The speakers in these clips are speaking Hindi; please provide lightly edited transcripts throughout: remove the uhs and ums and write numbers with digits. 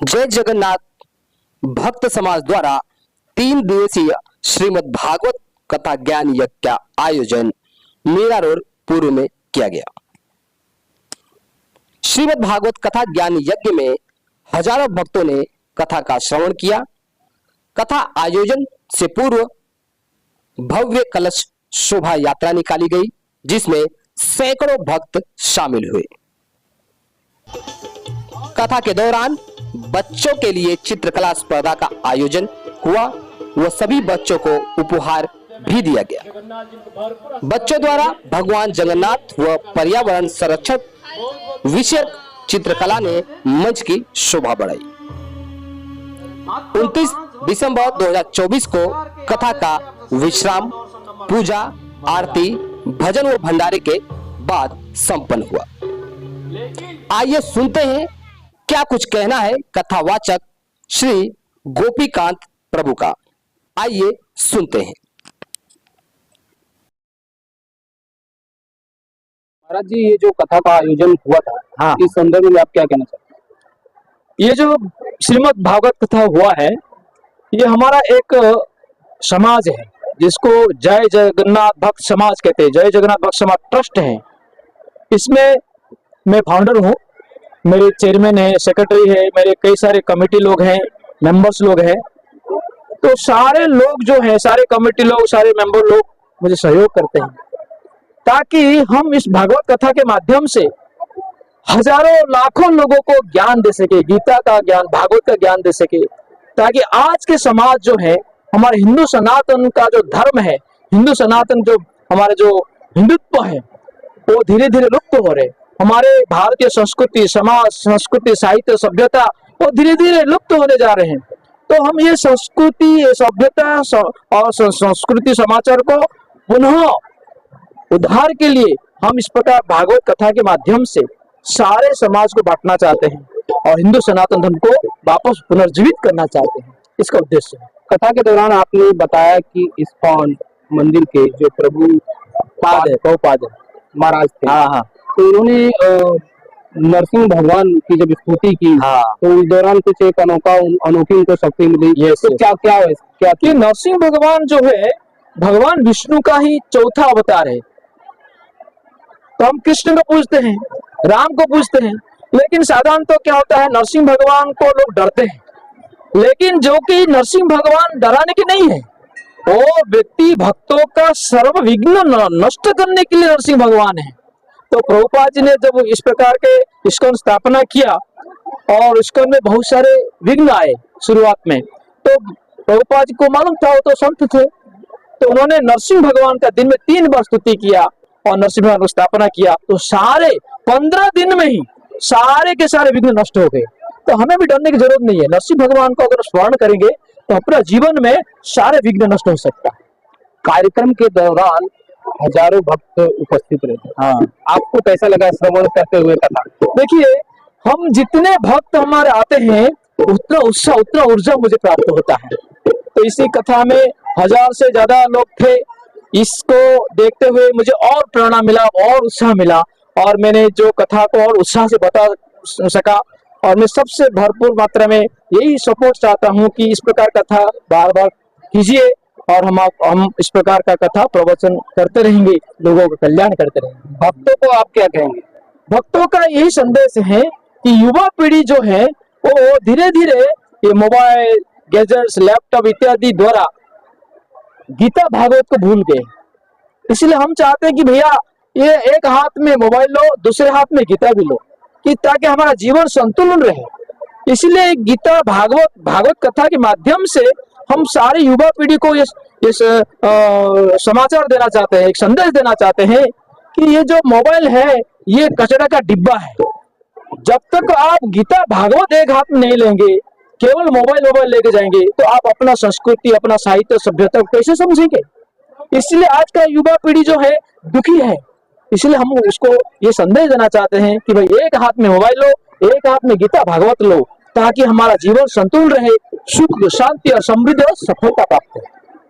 जय जगन्नाथ भक्त समाज द्वारा 3 दिवसीय श्रीमद् भागवत कथा ज्ञान यज्ञ का आयोजन मीरा रोड पूर्व में किया गया। श्रीमद् भागवत कथा ज्ञान यज्ञ में हजारों भक्तों ने कथा का श्रवण किया। कथा आयोजन से पूर्व भव्य कलश शोभा यात्रा निकाली गई, जिसमें सैकड़ों भक्त शामिल हुए। कथा के दौरान बच्चों के लिए चित्रकला स्पर्धा का आयोजन हुआ व सभी बच्चों को उपहार भी दिया गया। बच्चों द्वारा भगवान जगन्नाथ व पर्यावरण संरक्षण विषय चित्रकला ने मंच की शोभा बढ़ाई। 29 दिसंबर 2024 को कथा का विश्राम, पूजा, आरती, भजन व भंडारे के बाद संपन्न हुआ। आइए सुनते हैं क्या कुछ कहना है कथावाचक श्री गोपीकांत प्रभु का। आइए सुनते हैं। महाराज जी, ये जो कथा का आयोजन हुआ था, हाँ, इस संदर्भ में आप क्या कहना चाहते हैं? ये जो श्रीमद् भागवत कथा हुआ है, ये हमारा एक समाज है जिसको जय जगन्नाथ भक्त समाज कहते हैं। जय जगन्नाथ भक्त समाज ट्रस्ट है। इसमें मैं फाउंडर हूँ, मेरे चेयरमैन है, सेक्रेटरी है, मेरे कई सारे कमेटी लोग हैं, मेंबर्स लोग हैं। तो सारे लोग जो है, सारे कमेटी लोग, सारे मेंबर लोग मुझे सहयोग करते हैं ताकि हम इस भागवत कथा के माध्यम से हजारों लाखों लोगों को ज्ञान दे सके, गीता का ज्ञान, भागवत का ज्ञान दे सके, ताकि आज के समाज जो है, हमारे हिंदू सनातन का जो धर्म है, हिंदू सनातन जो हमारे जो हिंदुत्व है, वो धीरे धीरे लुप्त हो रहे। हमारे भारतीय संस्कृति, समाज, संस्कृति, साहित्य, सभ्यता वो धीरे धीरे लुप्त होने जा रहे हैं। तो हम ये संस्कृति, ये सभ्यता और संस्कृति समाचार को पुनः उद्धार के लिए हम इस प्रकार भागवत कथा के माध्यम से सारे समाज को बांटना चाहते हैं और हिंदू सनातन धर्म को वापस पुनर्जीवित करना चाहते हैं। इसका उद्देश्य है। कथा के दौरान आपने बताया कि इस्कॉन मंदिर के जो प्रभुपाद महाराज थे, हाँ, तो उन्होंने नरसिंह भगवान की जब स्तुति की, हाँ, तो उस दौरान कुछ एक अनोखी उनको शक्ति मिली। तो क्या कि नरसिंह भगवान जो है, भगवान विष्णु का ही चौथा अवतार है। तो हम कृष्ण को पूजते हैं, राम को पूजते हैं, लेकिन साधारण तो क्या होता है, नरसिंह भगवान को लोग डरते हैं। लेकिन जो कि नरसिंह भगवान डराने के नहीं है, वो व्यक्ति भक्तों का सर्व विघ्न नष्ट करने के लिए नरसिंह भगवान है। तो प्रभुपाद जी ने जब इस प्रकार के इस्कॉन स्थापना किया और इस्कॉन में बहुत सारे विघ्न आए शुरुआत में, तो प्रभुपाद जी को मालूम था, वो तो संत थे, तो उन्होंने नरसिंह भगवान का दिन में 3 बार स्तुति किया और नरसिंह भगवान को स्थापना किया। तो सारे 15 दिन में ही सारे के सारे विघ्न नष्ट हो गए। तो हमें भी डरने की जरूरत नहीं है। नरसिंह भगवान को अगर स्मरण करेंगे तो अपना जीवन में सारे विघ्न नष्ट हो सकता है। कार्यक्रम के दौरान हजारों भक्त उपस्थित रहते हैं, हाँ, आपको कैसा लगा श्रवण करते हुए कथा? देखिए, हम जितने भक्त हमारे आते हैं, उतना उत्साह, उतना ऊर्जा मुझे प्राप्त होता है। तो इसी कथा में 1000 से ज्यादा लोग थे। इसको देखते हुए मुझे और प्रेरणा मिला, और उत्साह मिला, और मैंने जो कथा को और उत्साह से बता सका। और मैं सबसे भरपूर मात्रा में यही सपोर्ट चाहता हूँ कि इस प्रकार कथा बार बार कीजिए और हम इस प्रकार का कथा प्रवचन करते रहेंगे, लोगों का कल्याण करते रहेंगे। भक्तों को आप क्या कहेंगे? भक्तों का यही संदेश है कि युवा पीढ़ी जो है वो धीरे धीरे ये मोबाइल, गैजेट्स, लैपटॉप इत्यादि द्वारा गीता भागवत को भूल गए। इसलिए हम चाहते हैं कि भैया, ये एक हाथ में मोबाइल लो, दूसरे हाथ में गीता भी लो, कि ताकि हमारा जीवन संतुलन रहे। इसलिए गीता भागवत कथा के माध्यम से हम सारे युवा पीढ़ी को इस समाचार देना चाहते हैं, एक संदेश देना चाहते हैं कि ये जो मोबाइल है, ये कचरा का डिब्बा है। जब तक आप गीता भागवत एक हाथ में नहीं लेंगे, केवल मोबाइल लेके जाएंगे, तो आप अपना संस्कृति, अपना साहित्य, सभ्यता को कैसे समझेंगे? इसलिए आज का युवा पीढ़ी जो है दुखी है। इसलिए हम उसको ये संदेश देना चाहते हैं कि भाई, एक हाथ में मोबाइल लो, एक हाथ में गीता भागवत लो, ताकि हमारा जीवन संतुलन रहे, सुख शांति और समृद्धि और सफलता प्राप्त हो।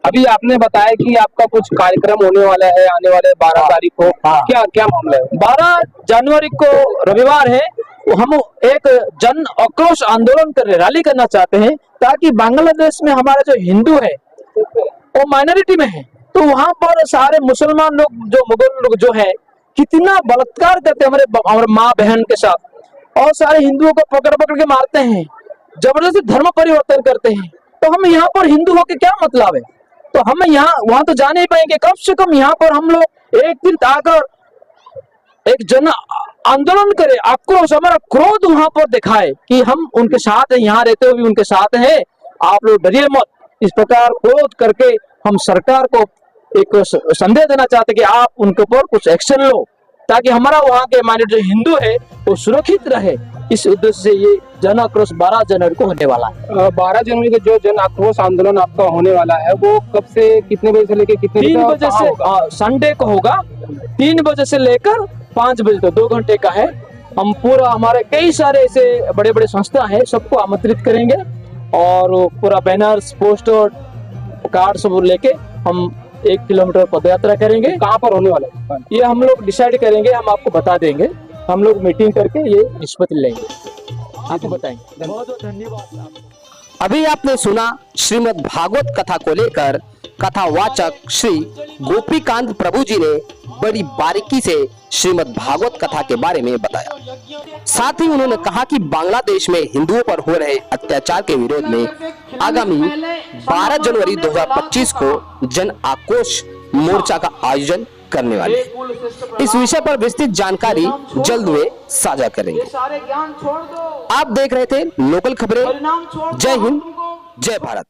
अभी आपने बताया कि आपका कुछ कार्यक्रम होने वाला है आने वाले 12 तारीख को। हाँ। क्या क्या मामला है? 12 जनवरी को रविवार है, हम एक जन आक्रोश आंदोलन कर रैली करना चाहते हैं, ताकि बांग्लादेश में हमारे जो हिंदू है वो माइनॉरिटी में है, तो वहां पर सारे मुसलमान लोग जो मुगल लोग जो है कितना बलात्कार करते हैं हमारे माँ बहन के साथ, और सारे हिंदुओं को पकड़ पकड़ के मारते हैं, जबरदस्ती धर्म परिवर्तन करते हैं। तो हम यहाँ पर हिंदू होके क्या मतलब है? तो हम यहाँ वहां तो जा नहीं पाएंगे। कम से कम यहाँ पर हम लोग एक दिन आकर एक जन आंदोलन करे, आक्रोश, हमारा क्रोध वहां पर दिखाए कि हम उनके साथ हैं, यहाँ रहते हुए भी उनके साथ हैं, आप लोग डरिए मत। इस प्रकार क्रोध करके हम सरकार को एक संदेश देना चाहते कि आप उनके ऊपर कुछ एक्शन लो, ताकि हमारा वहाँ के माइनॉरिटी जो हिंदू है वो सुरक्षित रहे। इस उद्देश्य से ये जन आक्रोश 12 जनवरी को होने वाला है। 12 जनवरी को जो जन आक्रोश आंदोलन आपका होने वाला है वो कब से कितने बजे से लेकर कितने 3 बजे से, संडे को होगा, 3 बजे से लेकर 5 बजे तक 2 घंटे का है। हम पूरा हमारे कई सारे ऐसे बड़े बड़े संस्था है, सबको आमंत्रित करेंगे और पूरा बैनर्स, पोस्टर, कार्ड सब लेके हम 1 किलोमीटर पदयात्रा करेंगे। कहाँ पर होने वाला है? ये हम लोग डिसाइड करेंगे, हम आपको बता देंगे, हम लोग मीटिंग करके ये निष्पत्ति लेंगे, आपको बताएंगे। बहुत बहुत धन्यवाद आपको। अभी आपने सुना श्रीमद् भागवत कथा को लेकर कथावाचक श्री गोपीकांत प्रभु जी ने बड़ी बारीकी से श्रीमद् भागवत कथा के बारे में बताया। साथ ही उन्होंने कहा कि बांग्लादेश में हिंदुओं पर हो रहे अत्याचार के विरोध में आगामी 12 जनवरी 2025 को जन आक्रोश मोर्चा का आयोजन करने वाले हैं। इस विषय पर विस्तृत जानकारी जल्द वे साझा करेंगे। आप देख रहे थे लोकल खबरें। जय हिंद, जय भारत।